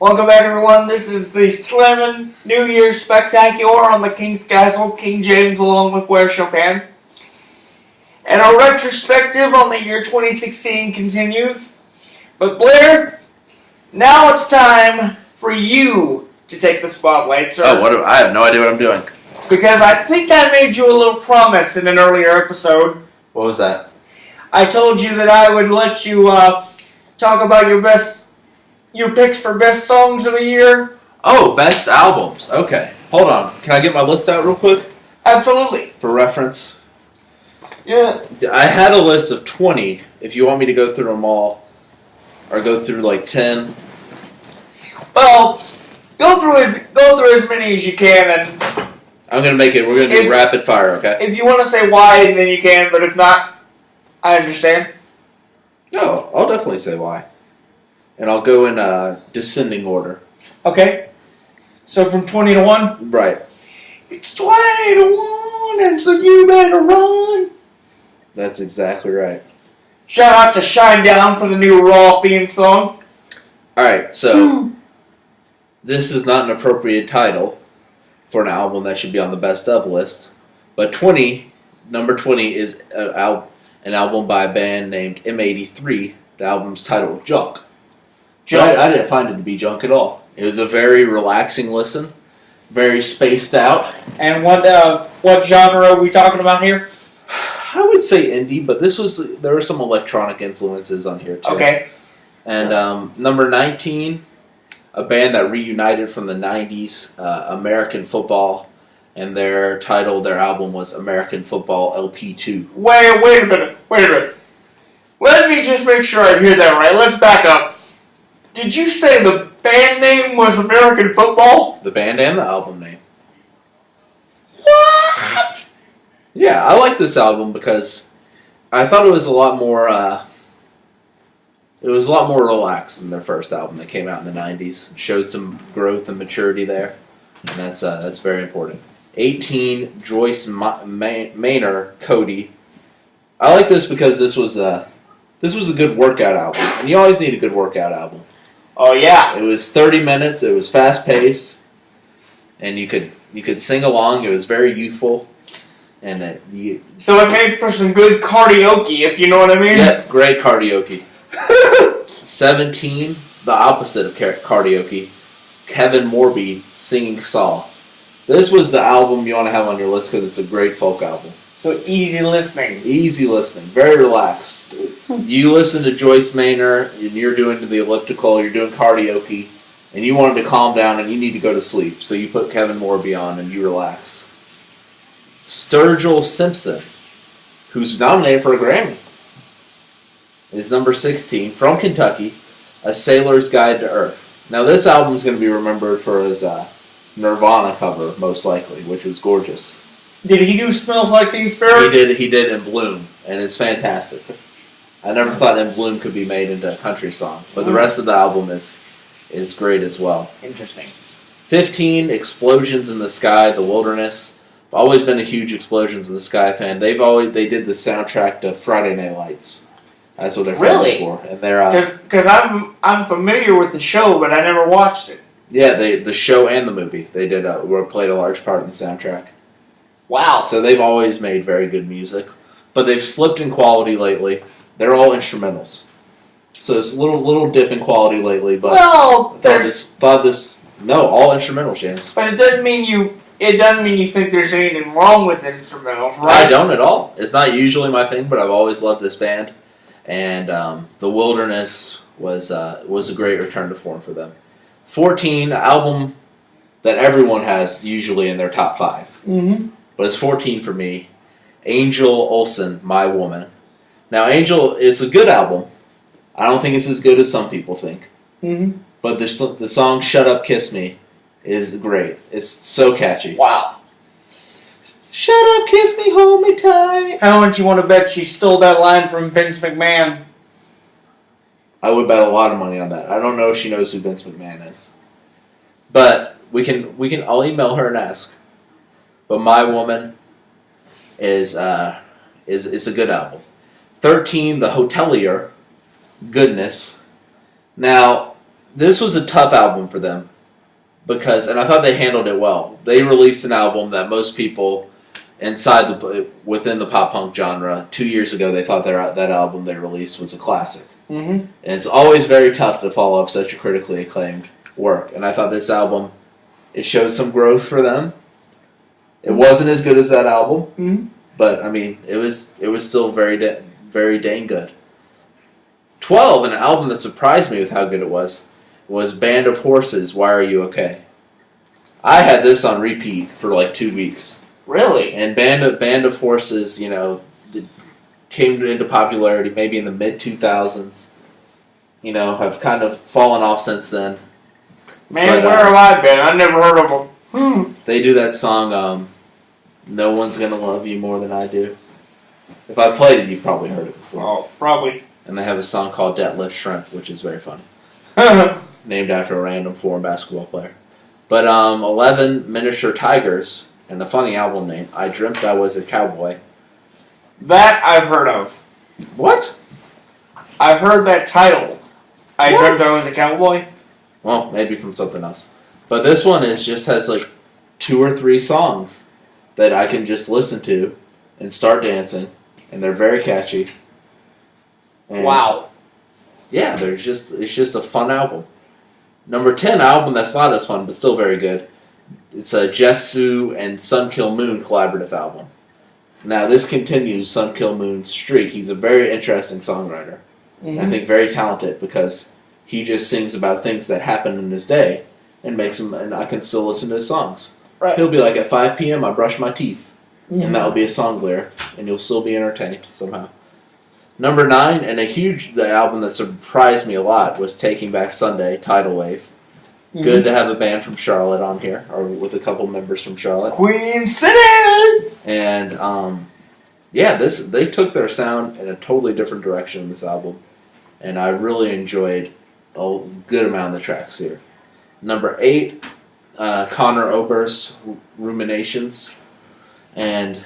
Welcome back, everyone. This is the Slammin New Year's Spectacular on the King's Castle. King James along with Blair Chopin. And our retrospective on the year 2016 continues. But Blair, now it's time for you to take the spotlight, sir. Oh, I have no idea what I'm doing. Because I think I made you a little promise in an earlier episode. What was that? I told you that I would let you talk about your picks for best songs of the year. Oh, best albums. Okay. Hold on. Can I get my list out real quick? Absolutely. For reference? Yeah. I had a list of 20. If you want me to go through them all, or go through like 10. Well, go through as many as you can, and I'm gonna make it. We're gonna do rapid fire, okay? If you want to say why, then you can. But if not, I understand. No, I'll definitely say why. And I'll go in descending order. Okay. So from 20 to 1? Right. It's 20 to 1, and so you better run. That's exactly right. Shout out to Shine Down for the new Raw theme song. Alright, so this is not an appropriate title for an album that should be on the best of list. But number 20 is an album by a band named M83. The album's titled Junk. I didn't find it to be junk at all. It was a very relaxing listen, very spaced out. And what genre are we talking about here? I would say indie, but there were some electronic influences on here too. Okay. And number 19, a band that reunited from the 90s, American Football, and their album was American Football LP2. Wait a minute. Let me just make sure I hear that right. Let's back up. Did you say the band name was American Football? The band and the album name. What? Yeah, I like this album because I thought it was a lot more relaxed than their first album that came out in the 90s. Showed some growth and maturity there, and that's very important. 18, Joyce Maynor, Cody. I like this because this was a good workout album, and you always need a good workout album. Oh yeah. It was 30 minutes. It was fast paced, and you could sing along. It was very youthful, and so it made for some good karaoke, if you know what I mean. Yeah, great karaoke. 17, the opposite of karaoke. Kevin Morby singing Saw. This was the album you want to have on your list because it's a great folk album. So easy listening. Easy listening. Very relaxed. You listen to Joyce Maynor, and you're doing the elliptical, you're doing karaoke, and you wanted to calm down and you need to go to sleep. So you put Kevin Morby on and you relax. Sturgill Simpson, who's nominated for a Grammy, is number 16, from Kentucky, A Sailor's Guide to Earth. Now this album's going to be remembered for his Nirvana cover, most likely, which was gorgeous. Did he do Smells Like Teen Spirit? He did In Bloom, and it's fantastic. I never thought In Bloom could be made into a country song, but the rest of the album is great as well. Interesting. 15, Explosions in the Sky, The Wilderness. I've always been a huge Explosions in the Sky fan. They did the soundtrack to Friday Night Lights. That's what they're famous for. And they're because I'm familiar with the show, but I never watched it. Yeah, the show and the movie played a large part in the soundtrack. Wow. So they've always made very good music, but they've slipped in quality lately. They're all instrumentals, so it's a little dip in quality lately. But all instrumentals, James. But it doesn't mean you think there's anything wrong with instrumentals, right? I don't at all. It's not usually my thing, but I've always loved this band, and The Wilderness was a great return to form for them. 14, an album that everyone has usually in their top 5. Mm-hmm. But it's 14 for me. Angel Olsen, My Woman. Now, Angel is a good album. I don't think it's as good as some people think. Mm-hmm. But the song Shut Up, Kiss Me is great. It's so catchy. Wow. Shut up, kiss me, hold me tight. How much you want to bet she stole that line from Vince McMahon? I would bet a lot of money on that. I don't know if she knows who Vince McMahon is. But I'll email her and ask. But My Woman is a good album. 13, The Hotelier, Goodness. Now, this was a tough album for them because, and I thought they handled it well. They released an album that most people within the pop punk genre 2 years ago they thought that album they released was a classic. Mm-hmm. And it's always very tough to follow up such a critically acclaimed work. And I thought this album, it showed some growth for them. It wasn't as good as that album, but I mean, it was still very dang good. 12, an album that surprised me with how good it was Band of Horses, Why Are You Okay? I had this on repeat for like 2 weeks. Really? And Band of Horses, came into popularity maybe in the mid-2000s. Have kind of fallen off since then. Man, where have I been? I never heard of them. They do that song, No One's Gonna Love You More Than I Do. If I played it, you've probably heard it before. Oh, probably. And they have a song called Deadlift Shrimp, which is very funny. Named after a random foreign basketball player. But 11, Miniature Tigers, and a funny album name, I Dreamt I Was a Cowboy. That I've heard of. What? I've heard that title. I Dreamt I Was a Cowboy. Well, maybe from something else. But this one has like 2 or 3 songs that I can just listen to and start dancing, and they're very catchy. And wow. Yeah, it's just a fun album. Number 10, album that's not as fun, but still very good. It's a Jess Sue and Sun Kill Moon collaborative album. Now, this continues Sun Kill Moon's streak. He's a very interesting songwriter. Mm-hmm. I think very talented because he just sings about things that happen in his day and makes them, and I can still listen to his songs. Right. He'll be like, at 5 p.m. I brush my teeth. Mm-hmm. And that'll be a song lyric, and you'll still be entertained somehow. Number 9, and the album that surprised me a lot was Taking Back Sunday, Tidal Wave. Mm-hmm. Good to have a band from Charlotte on here, or with a couple members from Charlotte. Queen City! And, they took their sound in a totally different direction in this album. And I really enjoyed a good amount of the tracks here. Number 8, Conor Oberst, Ruminations. And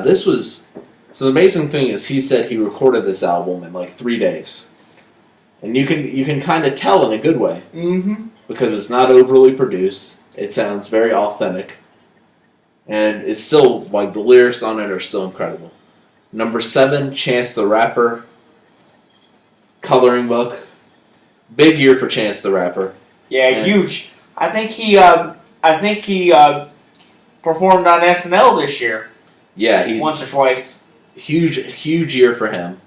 this was... So the amazing thing is he said he recorded this album in like 3 days. And you can kind of tell in a good way. Mm-hmm. Because it's not overly produced. It sounds very authentic. And it's still, like, the lyrics on it are still incredible. Number 7, Chance the Rapper, Coloring Book. Big year for Chance the Rapper. Yeah, huge. I think he performed on SNL this year. Yeah, he's once or twice. Huge year for him.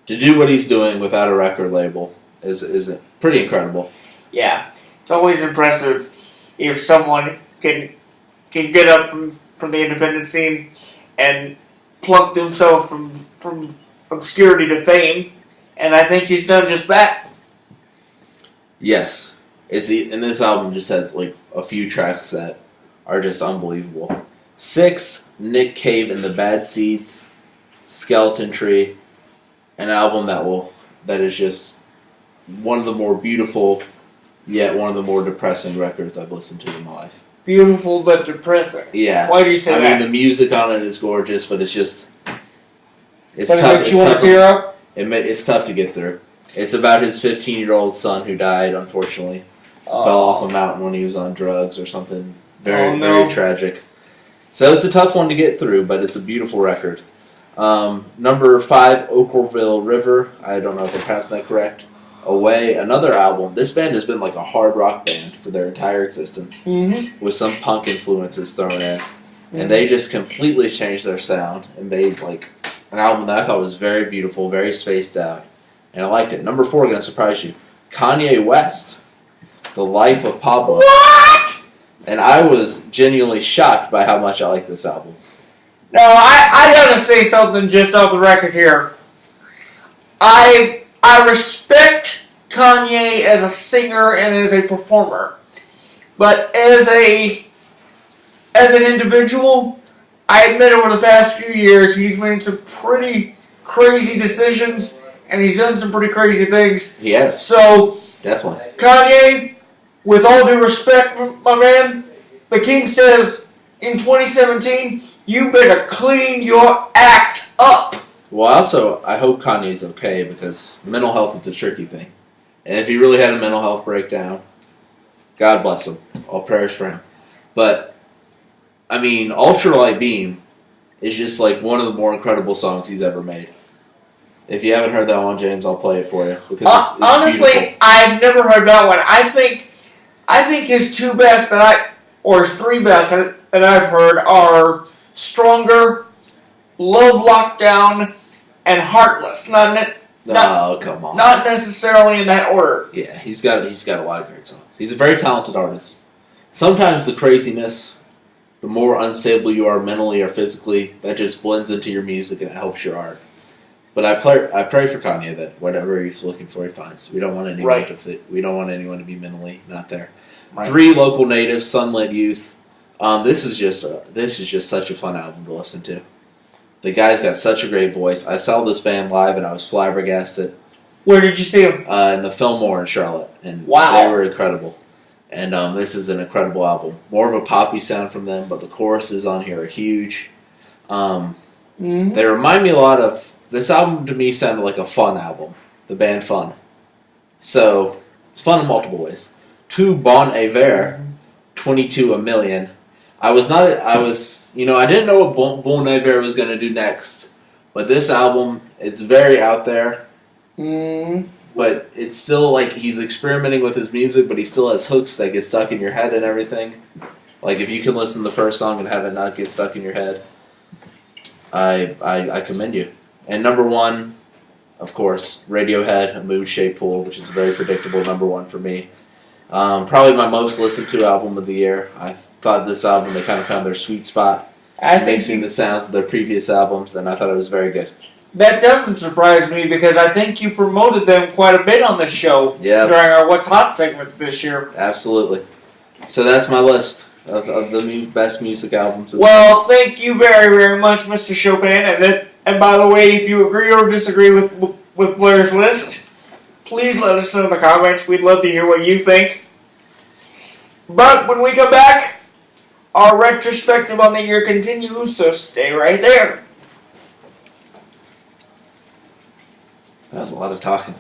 To do what he's doing without a record label is pretty incredible. Yeah, it's always impressive if someone can get up from the independent scene and plug themselves from obscurity to fame, and I think he's done just that. Yes, and this album just has like a few tracks that are just unbelievable. 6, Nick Cave and the Bad Seeds, Skeleton Tree, an album that is just one of the more beautiful, yet one of the more depressing records I've listened to in my life. Beautiful but depressing. Yeah. Why do you say that? I mean, the music on it is gorgeous, but it's just... It's tough. tough. You want to tear up? It's tough to get through. It's about his 15-year-old son who died, unfortunately. Fell off a mountain when he was on drugs or something. Very tragic. So it's a tough one to get through, but it's a beautiful record. Number 5, Oakville River. I don't know if I pronounced that correct. Away, another album. This band has been like a hard rock band for their entire existence, with some punk influences thrown in. And they just completely changed their sound and made like an album that I thought was very beautiful, very spaced out. And I liked it. Number 4, going to surprise you. Kanye West, The Life of Pablo. What? And I was genuinely shocked by how much I like this album. No, I gotta say something just off the record here. I respect Kanye as a singer and as a performer, but as an individual, I admit over the past few years he's made some pretty crazy decisions and he's done some pretty crazy things. He has. So, definitely. Kanye, with all due respect, my man, the King says in 2017, you better clean your act up. Well, also, I hope Kanye's okay because mental health is a tricky thing. And if he really had a mental health breakdown, God bless him. All prayers for him. But, I mean, Ultralight Beam is just like one of the more incredible songs he's ever made. If you haven't heard that one, James, I'll play it for you. Because it's honestly, beautiful. I've never heard that one. I think his two best or his three best that I've heard are Stronger, Love Lockdown, and Heartless. Come on. Not necessarily in that order. Yeah, he's got a lot of great songs. He's a very talented artist. Sometimes the craziness, the more unstable you are mentally or physically, that just blends into your music and it helps your art. But I pray for Kanye that whatever he's looking for, he finds. We don't want anyone we don't want anyone to be mentally not there. Right. 3 local natives, Sunlit Youth. This is just such a fun album to listen to. The guy's got such a great voice. I saw this band live and I was flabbergasted. Where did you see them? In the Fillmore in Charlotte, and wow, they were incredible. And this is an incredible album. More of a poppy sound from them, but the choruses on here are huge. They remind me a lot of. This album to me sounded like a Fun album, the band Fun. So, it's fun in multiple ways. 2 Bon Iver, 22 a Million. I didn't know what Bon Iver was going to do next. But this album, it's very out there. But it's still like he's experimenting with his music, but he still has hooks that get stuck in your head and everything. Like if you can listen to the first song and have it not get stuck in your head, I commend you. And number 1, of course, Radiohead, A Mood Shaped Pool, which is a very predictable number 1 for me. Probably my most listened to album of the year. I thought this album, they kind of found their sweet spot, mixing the sounds of their previous albums, and I thought it was very good. That doesn't surprise me because I think you promoted them quite a bit on this show during our What's Hot segment this year. Absolutely. So that's my list of the best music albums. Well, thank you very, very much, Mr. Chopin, and by the way, if you agree or disagree with Blair's list, please let us know in the comments. We'd love to hear what you think. But when we come back, our retrospective on the year continues, so stay right there. That was a lot of talking.